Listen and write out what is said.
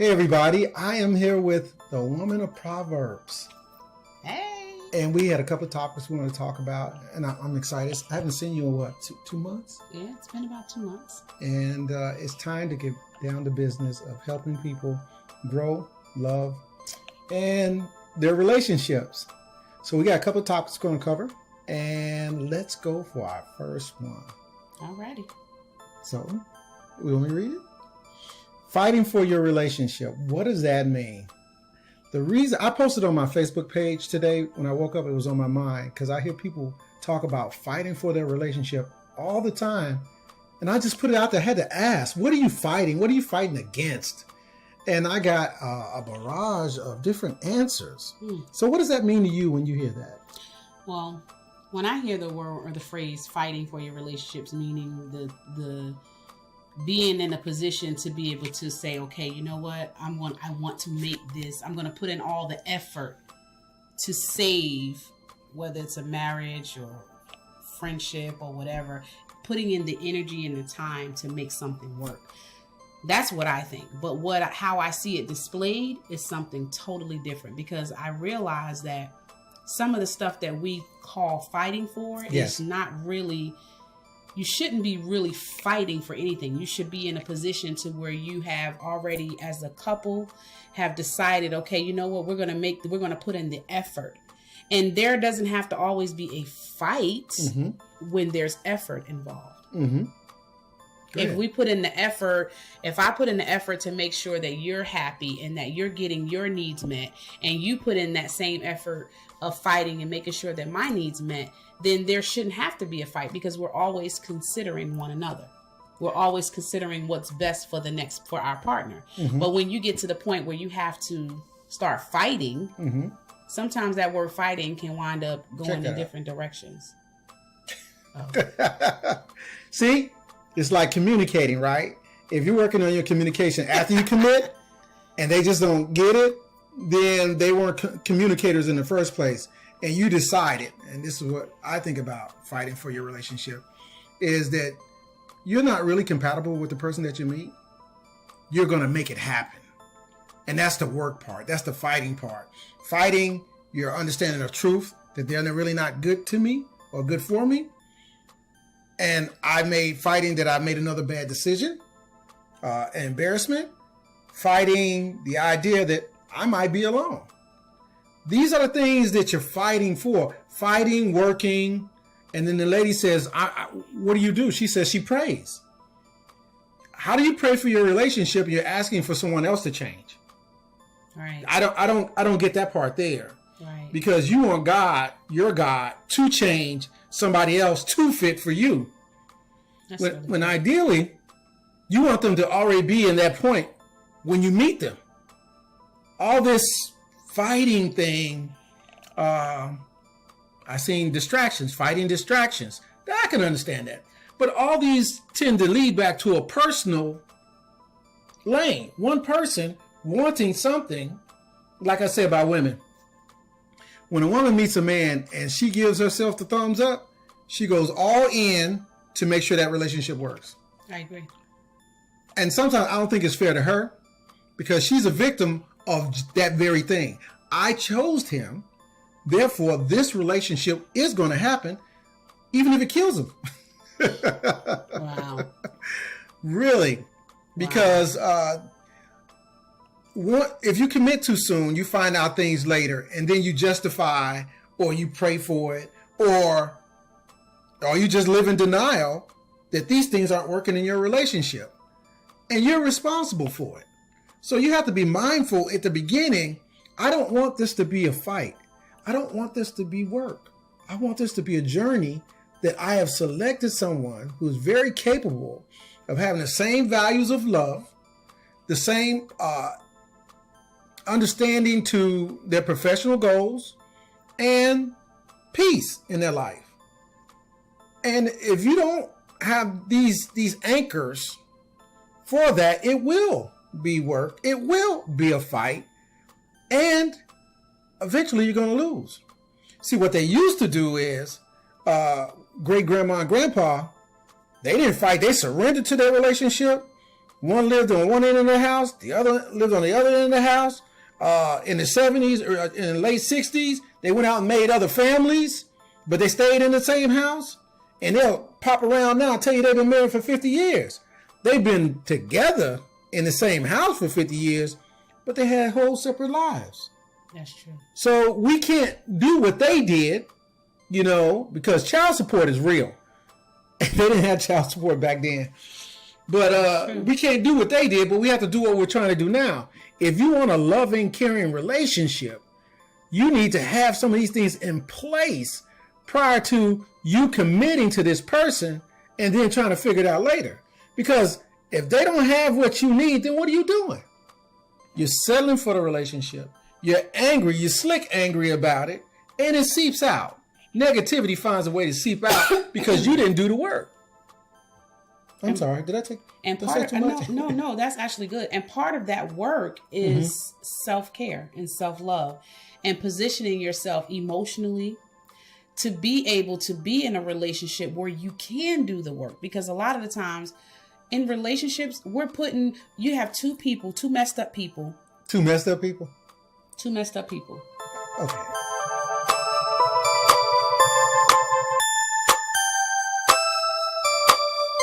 Hey everybody, I am here with the woman of Proverbs. Hey. And we had a couple of topics we want to talk about, and I'm excited. I haven't seen you in what, two months? Yeah, it's been about 2 months. And it's time to get down to business of helping people grow, love, and their relationships. So we got a couple of topics we're going to cover, and let's go for our first one. Alrighty. So, we want me to read it? Fighting for your relationship. What does that mean? The reason I posted on my Facebook page today, when I woke up, it was on my mind because I hear people talk about fighting for their relationship all the time. And I just put it out there. I had to ask, what are you fighting? What are you fighting against? And I got a barrage of different answers. So what does that mean to you when you hear that? Well, when I hear the word or the phrase fighting for your relationships, meaning the being in a position to be able to say, okay, you know what, I want to make this, I'm going to put in all the effort to save, whether it's a marriage or friendship or whatever, putting in the energy and the time to make something work. That's what I think. But how I see it displayed is something totally different, because I realize that some of the stuff that we call fighting for is not really. You shouldn't be really fighting for anything. You should be in a position to where you have already, as a couple, have decided, okay, you know what, we're going to put in the effort. And there doesn't have to always be a fight when there's effort involved. Mm-hmm. If we put in the effort, if I put in the effort to make sure that you're happy and that you're getting your needs met, and you put in that same effort of fighting and making sure that my needs met, then there shouldn't have to be a fight, because we're always considering one another. We're always considering what's best for our partner. Mm-hmm. But when you get to the point where you have to start fighting, sometimes that word fighting can wind up going in different directions. Oh. See? It's like communicating, right? If you're working on your communication after you commit and they just don't get it, then they weren't communicators in the first place. And you decided, and this is what I think about fighting for your relationship, is that you're not really compatible with the person that you meet. You're going to make it happen. And that's the work part. That's the fighting part. Fighting your understanding of truth, that they're really not good to me or good for me. And fighting that I made another bad decision, embarrassment, fighting the idea that I might be alone. These are the things that you're fighting for. Fighting, working. And then the lady says, what do you do? She says she prays. How do you pray for your relationship? You're asking for someone else to change. Right. I don't get that part there. Right. Because you want God, your God, to change somebody else to fit for you. When ideally, you want them to already be in that point when you meet them. All this fighting thing, I seen distractions, fighting distractions. I can understand that. But all these tend to lead back to a personal lane. One person wanting something, like I said about women. When a woman meets a man and she gives herself the thumbs up, she goes all in to make sure that relationship works. I agree. And sometimes I don't think it's fair to her, because she's a victim of that very thing. I chose him, therefore this relationship is going to happen, even if it kills him. Wow. Really. Because if you commit too soon, you find out things later, and then you justify, or you pray for it, or you just live in denial that these things aren't working in your relationship. And you're responsible for it. So you have to be mindful at the beginning. I don't want this to be a fight. I don't want this to be work. I want this to be a journey that I have selected someone who's very capable of having the same values of love, the same understanding to their professional goals, and peace in their life. And if you don't have these anchors for that, it will be work. It will be a fight. And eventually you're going to lose. See, what they used to do is great grandma and grandpa, they didn't fight. They surrendered to their relationship. One lived on one end of the house, the other lived on the other end of the house. In the 70s or in the late 60s, they went out and made other families, but they stayed in the same house. And they'll pop around now and tell you they've been married for 50 years. They've been together in the same house for 50 years, but they had whole separate lives. That's true. So we can't do what they did, because child support is real. They didn't have child support back then. But we can't do what they did, but we have to do what we're trying to do now. If you want a loving, caring relationship, you need to have some of these things in place prior to you committing to this person and then trying to figure it out later. Because if they don't have what you need, then what are you doing? You're settling for the relationship. You're angry. You're slick angry about it. And it seeps out. Negativity finds a way to seep out because you didn't do the work. I'm sorry. Did I take? And part of, no, that's actually good. And part of that work is self-care and self-love and positioning yourself emotionally to be able to be in a relationship where you can do the work. Because a lot of the times in relationships, you have two messed up people. Two messed up people? Two messed up people. Okay.